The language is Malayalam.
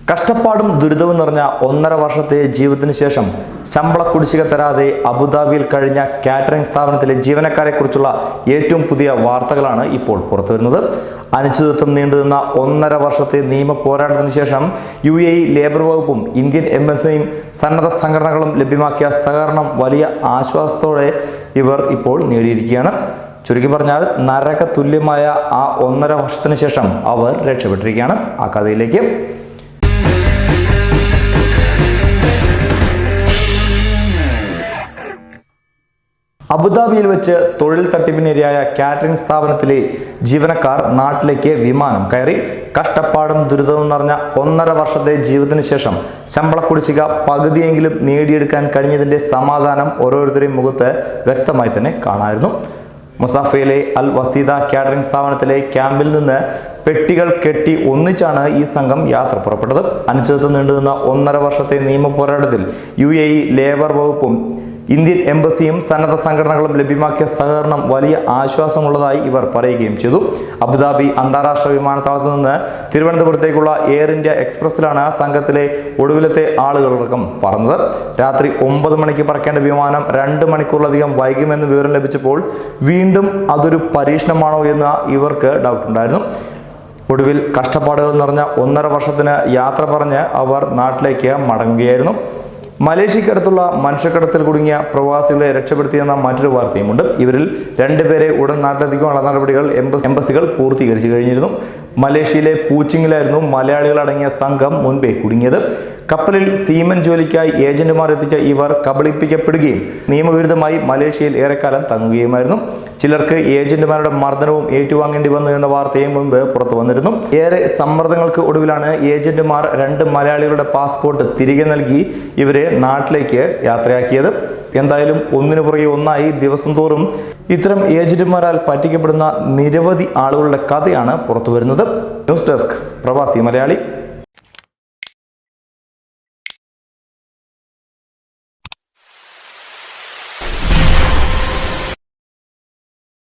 കഷ്ടപ്പാടും ദുരിതവും നിറഞ്ഞ 1.5 വർഷത്തെ ജീവിതത്തിന് ശേഷം ശമ്പള കുടിശ്ശിക തരാതെ അബുദാബിയിൽ കഴിഞ്ഞ കാറ്ററിംഗ് സ്ഥാപനത്തിലെ ജീവനക്കാരെക്കുറിച്ചുള്ള ഏറ്റവും പുതിയ വാർത്തകളാണ് ഇപ്പോൾ പുറത്തുവരുന്നത്. അനിശ്ചിതത്വം നീണ്ടുനിന്ന 1.5 വർഷത്തെ നിയമ പോരാട്ടത്തിന് ശേഷം UAE ലേബർ വകുപ്പും ഇന്ത്യൻ എംബസിയും സന്നദ്ധ സംഘടനകളും ലഭ്യമാക്കിയ സഹകരണം വലിയ ആശ്വാസത്തോടെ ഇവർ ഇപ്പോൾ നേടിയിരിക്കുകയാണ്. ചുരുക്കി പറഞ്ഞാൽ നരക തുല്യമായ ആ 1.5 വർഷത്തിന് ശേഷം അവർ രക്ഷപ്പെട്ടിരിക്കുകയാണ്. ആ കഥയിലേക്ക് അബുദാബിയിൽ വെച്ച് തൊഴിൽ തട്ടിപ്പിനിരയായ കാറ്ററിംഗ് സ്ഥാപനത്തിലെ ജീവനക്കാർ നാട്ടിലേക്ക് വിമാനം കയറി. കഷ്ടപ്പാടും ദുരിതവും നിറഞ്ഞ 1.5 വർഷത്തെ ജീവിതത്തിന് ശേഷം ശമ്പള കുടിശ്ശിക പകുതിയെങ്കിലും നേടിയെടുക്കാൻ കഴിഞ്ഞതിൻ്റെ സമാധാനം ഓരോരുത്തരെയും മുഖത്ത് വ്യക്തമായി തന്നെ കാണാമായിരുന്നു. മുസാഫയിലെ അൽ വസീദ കാറ്ററിംഗ് സ്ഥാപനത്തിലെ ക്യാമ്പിൽ നിന്ന് പെട്ടികൾ കെട്ടി ഒന്നിച്ചാണ് ഈ സംഘം യാത്ര പുറപ്പെട്ടത്. അനിശ്ചിതത്വം നീണ്ടുനിന്ന 1.5 വർഷത്തെ നിയമ പോരാട്ടത്തിൽ UAE ലേബർ വകുപ്പും ഇന്ത്യൻ എംബസിയും സന്നദ്ധ സംഘടനകളും ലഭ്യമാക്കിയ സഹകരണം വലിയ ആശ്വാസമുള്ളതായി ഇവർ പറയുകയും ചെയ്തു. അബുദാബി അന്താരാഷ്ട്ര വിമാനത്താവളത്തിൽ നിന്ന് തിരുവനന്തപുരത്തേക്കുള്ള എയർ ഇന്ത്യ എക്സ്പ്രസിലാണ് സംഘത്തിലെ ഒടുവിലത്തെ ആളുകളടക്കം പറന്നത്. രാത്രി 9 മണിക്ക് പറക്കേണ്ട വിമാനം 2 മണിക്കൂറിലധികം വൈകുമെന്ന് വിവരം ലഭിച്ചപ്പോൾ വീണ്ടും അതൊരു പരീക്ഷണമാണോ എന്ന് ഇവർക്ക് ഡൗട്ടുണ്ടായിരുന്നു. ഒടുവിൽ കഷ്ടപ്പാടുകൾ നിറഞ്ഞ 1.5 വർഷത്തിന് യാത്ര പറഞ്ഞ് അവർ നാട്ടിലേക്ക് മടങ്ങുകയായിരുന്നു. മലേഷ്യക്കടുത്തുള്ള മനുഷ്യക്കടത്തിൽ കുടുങ്ങിയ പ്രവാസികളെ രക്ഷപ്പെടുത്തിയെന്ന മറ്റൊരു വാർത്തയുമുണ്ട്. ഇവരിൽ 2 പേരെ ഉടൻ നാട്ടിലെത്തിക്കാനുള്ള നടപടികൾ എംബസികൾ പൂർത്തീകരിച്ചു കഴിഞ്ഞിരുന്നു. മലേഷ്യയിലെ പൂച്ചിങ്ങിലായിരുന്നു മലയാളികൾ അടങ്ങിയ സംഘം മുൻപേ കുടുങ്ങിയത്. കപ്പലിൽ സീമൻ ജോലിക്കായി ഏജന്റുമാർ എത്തിച്ച ഇവർ കബളിപ്പിക്കപ്പെടുകയും നിയമവിരുദ്ധമായി മലേഷ്യയിൽ ഏറെക്കാലം തങ്ങുകയുമായിരുന്നു. ചിലർക്ക് ഏജന്റുമാരുടെ മർദ്ദനവും ഏറ്റുവാങ്ങേണ്ടി വന്നു എന്ന വാർത്തയും മുൻപ് പുറത്തു വന്നിരുന്നു. ഏറെ സമ്മർദ്ദങ്ങൾക്ക് ഒടുവിലാണ് ഏജന്റുമാർ 2 മലയാളികളുടെ പാസ്പോർട്ട് തിരികെ നൽകി ഇവരെ നാട്ടിലേക്ക് യാത്രയാക്കിയത്. എന്തായാലും ഒന്നിനു പുറകെ ഒന്നായി ദിവസം തോറും ഇത്തരം ഏജന്റുമാരാൽ പറ്റിക്കപ്പെടുന്ന നിരവധി ആളുകളുടെ കഥയാണ് പുറത്തു വരുന്നത്. ന്യൂസ് ഡെസ്ക് പ്രവാസി മലയാളി.